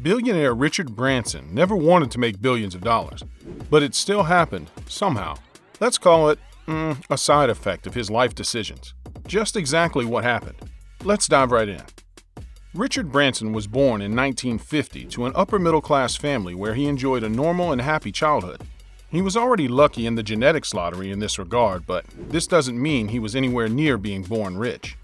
Billionaire Richard Branson never wanted to make billions of dollars, but it still happened, somehow. Let's call it a side effect of his life decisions. Just exactly what happened. Let's dive right in. Richard Branson was born in 1950 to an upper-middle-class family where he enjoyed a normal and happy childhood. He was already lucky in the genetics lottery in this regard, but this doesn't mean he was anywhere near being born rich.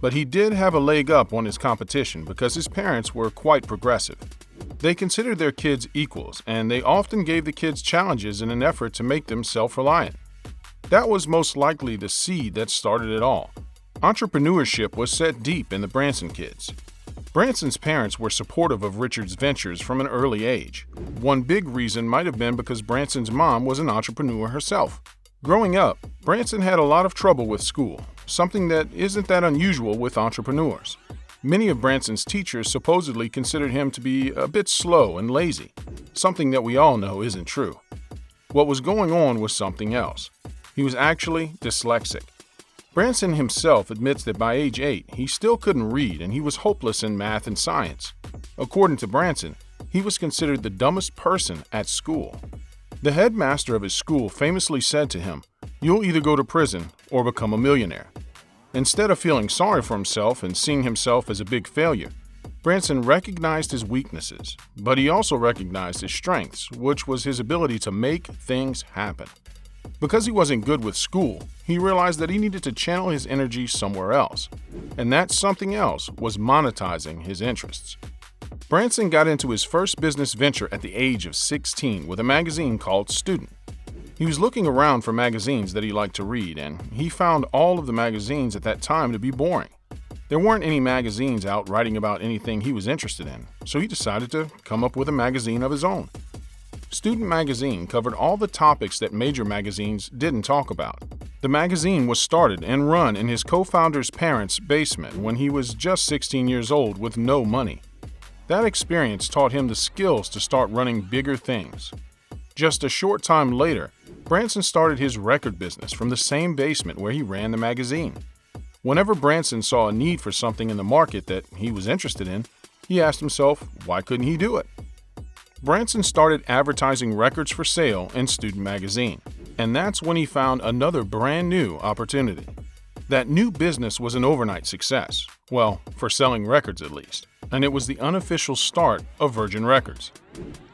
But he did have a leg up on his competition because his parents were quite progressive. They considered their kids equals, and they often gave the kids challenges in an effort to make them self-reliant. That was most likely the seed that started it all. Entrepreneurship was set deep in the Branson kids. Branson's parents were supportive of Richard's ventures from an early age. One big reason might have been because Branson's mom was an entrepreneur herself. Growing up, Branson had a lot of trouble with school, something that isn't that unusual with entrepreneurs. Many of Branson's teachers supposedly considered him to be a bit slow and lazy, something that we all know isn't true. What was going on was something else. He was actually dyslexic. Branson himself admits that by age 8, he still couldn't read and he was hopeless in math and science. According to Branson, he was considered the dumbest person at school. The headmaster of his school famously said to him, "You'll either go to prison or become a millionaire." Instead of feeling sorry for himself and seeing himself as a big failure, Branson recognized his weaknesses, but he also recognized his strengths, which was his ability to make things happen. Because he wasn't good with school, he realized that he needed to channel his energy somewhere else, and that something else was monetizing his interests. Branson got into his first business venture at the age of 16 with a magazine called Student. He was looking around for magazines that he liked to read, and he found all of the magazines at that time to be boring. There weren't any magazines out writing about anything he was interested in, so he decided to come up with a magazine of his own. Student magazine covered all the topics that major magazines didn't talk about. The magazine was started and run in his co-founder's parents' basement when he was just 16 years old with no money. That experience taught him the skills to start running bigger things. Just a short time later, Branson started his record business from the same basement where he ran the magazine. Whenever Branson saw a need for something in the market that he was interested in, he asked himself, why couldn't he do it? Branson started advertising records for sale in Student magazine, and that's when he found another brand new opportunity. That new business was an overnight success, well, for selling records at least, and it was the unofficial start of Virgin Records.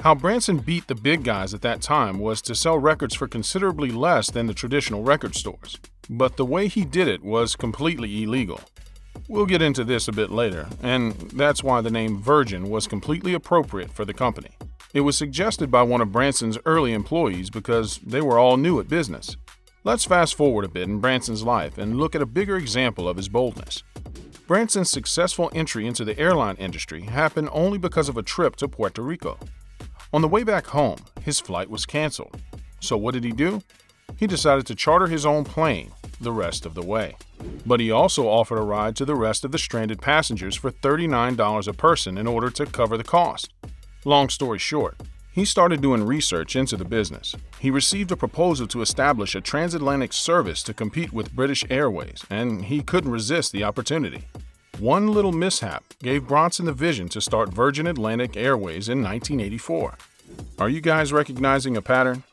How Branson beat the big guys at that time was to sell records for considerably less than the traditional record stores, but the way he did it was completely illegal. We'll get into this a bit later, and that's why the name Virgin was completely appropriate for the company. It was suggested by one of Branson's early employees because they were all new at business. Let's fast forward a bit in Branson's life and look at a bigger example of his boldness. Branson's successful entry into the airline industry happened only because of a trip to Puerto Rico. On the way back home, his flight was canceled. So what did he do? He decided to charter his own plane the rest of the way. But he also offered a ride to the rest of the stranded passengers for $39 a person in order to cover the cost. Long story short, he started doing research into the business. He received a proposal to establish a transatlantic service to compete with British Airways, and he couldn't resist the opportunity. One little mishap gave Branson the vision to start Virgin Atlantic Airways in 1984. Are you guys recognizing a pattern?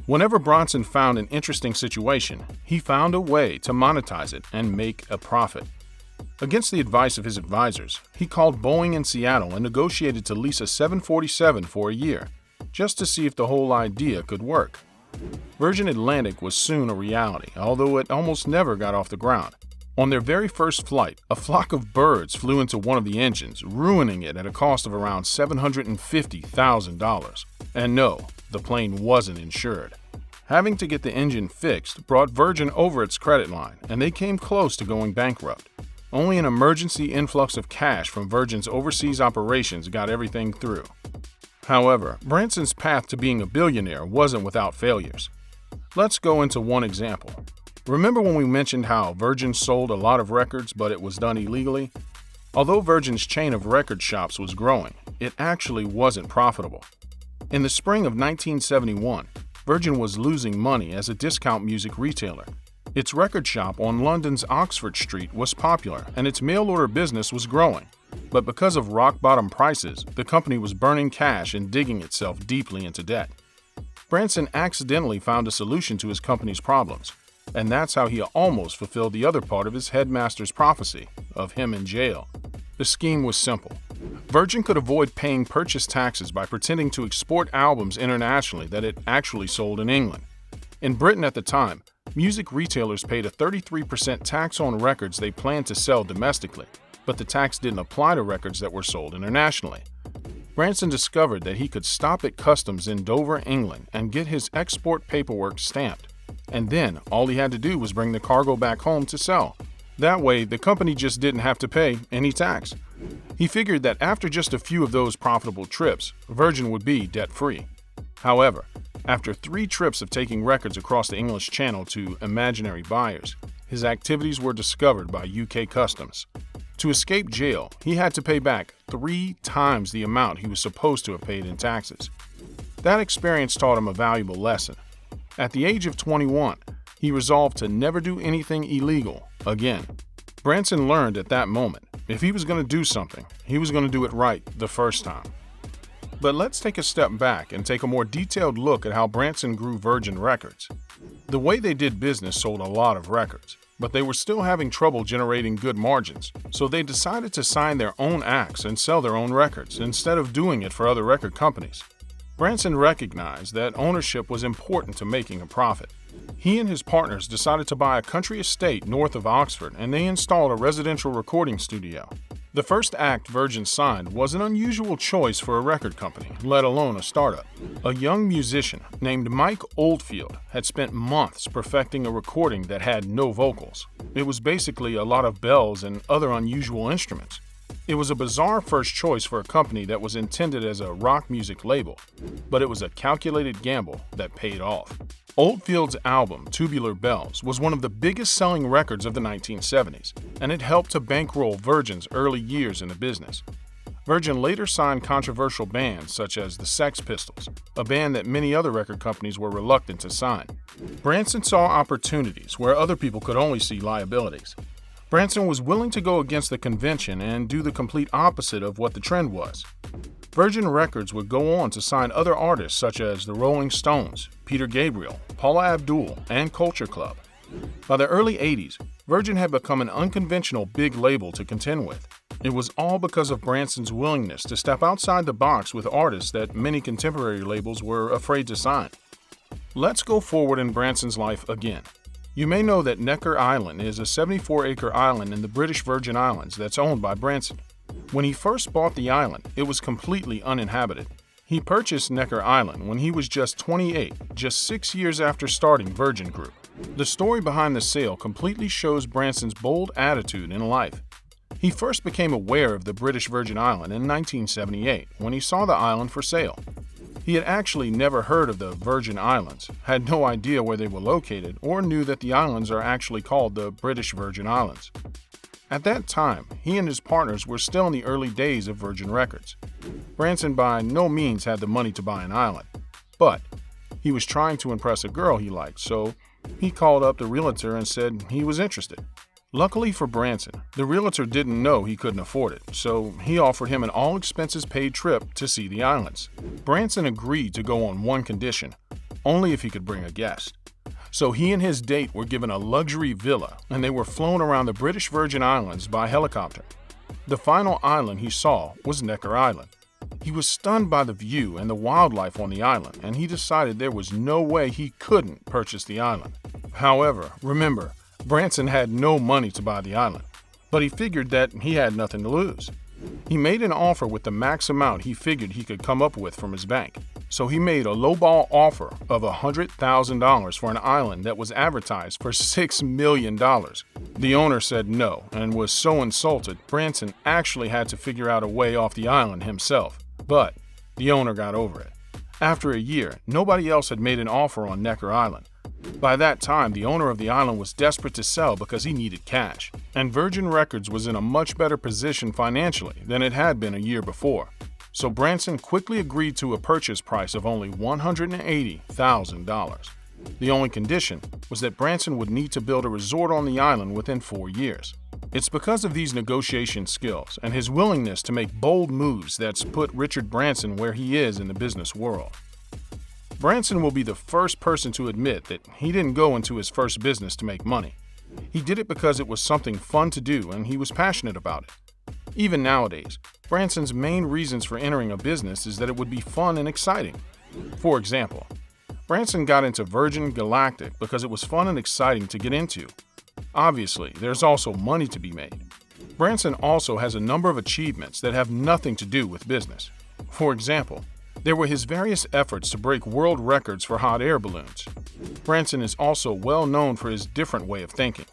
Whenever Branson found an interesting situation, he found a way to monetize it and make a profit. Against the advice of his advisors, he called Boeing in Seattle and negotiated to lease a 747 for a year, just to see if the whole idea could work. Virgin Atlantic was soon a reality, although it almost never got off the ground. On their very first flight, a flock of birds flew into one of the engines, ruining it at a cost of around $750,000. And no, the plane wasn't insured. Having to get the engine fixed brought Virgin over its credit line, and they came close to going bankrupt. Only an emergency influx of cash from Virgin's overseas operations got everything through. However, Branson's path to being a billionaire wasn't without failures. Let's go into one example. Remember when we mentioned how Virgin sold a lot of records, but it was done illegally? Although Virgin's chain of record shops was growing, it actually wasn't profitable. In the spring of 1971, Virgin was losing money as a discount music retailer. Its record shop on London's Oxford Street was popular, and its mail-order business was growing. But because of rock-bottom prices, the company was burning cash and digging itself deeply into debt. Branson accidentally found a solution to his company's problems, and that's how he almost fulfilled the other part of his headmaster's prophecy of him in jail. The scheme was simple. Virgin could avoid paying purchase taxes by pretending to export albums internationally that it actually sold in England. In Britain at the time, music retailers paid a 33% tax on records they planned to sell domestically, but the tax didn't apply to records that were sold internationally. Branson discovered that he could stop at customs in Dover, England, and get his export paperwork stamped, and then all he had to do was bring the cargo back home to sell. That way, the company just didn't have to pay any tax. He figured that after just a few of those profitable trips, Virgin would be debt-free. However, after 3 trips of taking records across the English Channel to imaginary buyers, his activities were discovered by UK Customs. To escape jail, he had to pay back 3 times the amount he was supposed to have paid in taxes. That experience taught him a valuable lesson. At the age of 21, he resolved to never do anything illegal again. Branson learned at that moment, if he was going to do something, he was going to do it right the first time. But let's take a step back and take a more detailed look at how Branson grew Virgin Records. The way they did business sold a lot of records, but they were still having trouble generating good margins, so they decided to sign their own acts and sell their own records instead of doing it for other record companies. Branson recognized that ownership was important to making a profit. He and his partners decided to buy a country estate north of Oxford, and they installed a residential recording studio. The first act Virgin signed was an unusual choice for a record company, let alone a startup. A young musician named Mike Oldfield had spent months perfecting a recording that had no vocals. It was basically a lot of bells and other unusual instruments. It was a bizarre first choice for a company that was intended as a rock music label, but it was a calculated gamble that paid off. Oldfield's album, Tubular Bells, was one of the biggest selling records of the 1970s, and it helped to bankroll Virgin's early years in the business. Virgin later signed controversial bands such as the Sex Pistols, a band that many other record companies were reluctant to sign. Branson saw opportunities where other people could only see liabilities. Branson was willing to go against the convention and do the complete opposite of what the trend was. Virgin Records would go on to sign other artists such as the Rolling Stones, Peter Gabriel, Paula Abdul, and Culture Club. By the early 80s, Virgin had become an unconventional big label to contend with. It was all because of Branson's willingness to step outside the box with artists that many contemporary labels were afraid to sign. Let's go forward in Branson's life again. You may know that Necker Island is a 74-acre island in the British Virgin Islands that's owned by Branson. When he first bought the island, it was completely uninhabited. He purchased Necker Island when he was just 28, just 6 years after starting Virgin Group. The story behind the sale completely shows Branson's bold attitude in life. He first became aware of the British Virgin Island in 1978 when he saw the island for sale. He had actually never heard of the Virgin Islands, had no idea where they were located, or knew that the islands are actually called the British Virgin Islands. At that time, he and his partners were still in the early days of Virgin Records. Branson by no means had the money to buy an island, but he was trying to impress a girl he liked, so he called up the realtor and said he was interested. Luckily for Branson, the realtor didn't know he couldn't afford it, so he offered him an all-expenses-paid trip to see the islands. Branson agreed to go on one condition, only if he could bring a guest. So he and his date were given a luxury villa, and they were flown around the British Virgin Islands by helicopter. The final island he saw was Necker Island. He was stunned by the view and the wildlife on the island, and he decided there was no way he couldn't purchase the island. However, remember, Branson had no money to buy the island, but he figured that he had nothing to lose. He made an offer with the max amount he figured he could come up with from his bank. So he made a lowball offer of $100,000 for an island that was advertised for $6 million. The owner said no and was so insulted, Branson actually had to figure out a way off the island himself. But the owner got over it. After a year, nobody else had made an offer on Necker Island. By that time, the owner of the island was desperate to sell because he needed cash, and Virgin Records was in a much better position financially than it had been a year before. So Branson quickly agreed to a purchase price of only $180,000. The only condition was that Branson would need to build a resort on the island within 4 years. It's because of these negotiation skills and his willingness to make bold moves that's put Richard Branson where he is in the business world. Branson will be the first person to admit that he didn't go into his first business to make money. He did it because it was something fun to do and he was passionate about it. Even nowadays, Branson's main reasons for entering a business is that it would be fun and exciting. For example, Branson got into Virgin Galactic because it was fun and exciting to get into. Obviously, there's also money to be made. Branson also has a number of achievements that have nothing to do with business. For example, there were his various efforts to break world records for hot air balloons. Branson is also well known for his different way of thinking.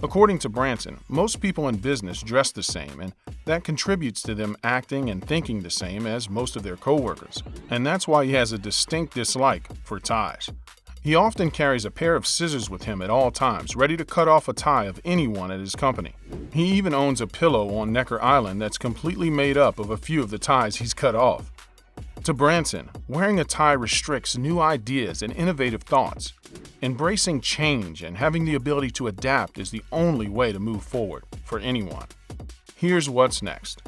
According to Branson, most people in business dress the same, and that contributes to them acting and thinking the same as most of their coworkers, and that's why he has a distinct dislike for ties. He often carries a pair of scissors with him at all times, ready to cut off a tie of anyone at his company. He even owns a pillow on Necker Island that's completely made up of a few of the ties he's cut off. To Branson, wearing a tie restricts new ideas and innovative thoughts. Embracing change and having the ability to adapt is the only way to move forward for anyone. Here's what's next.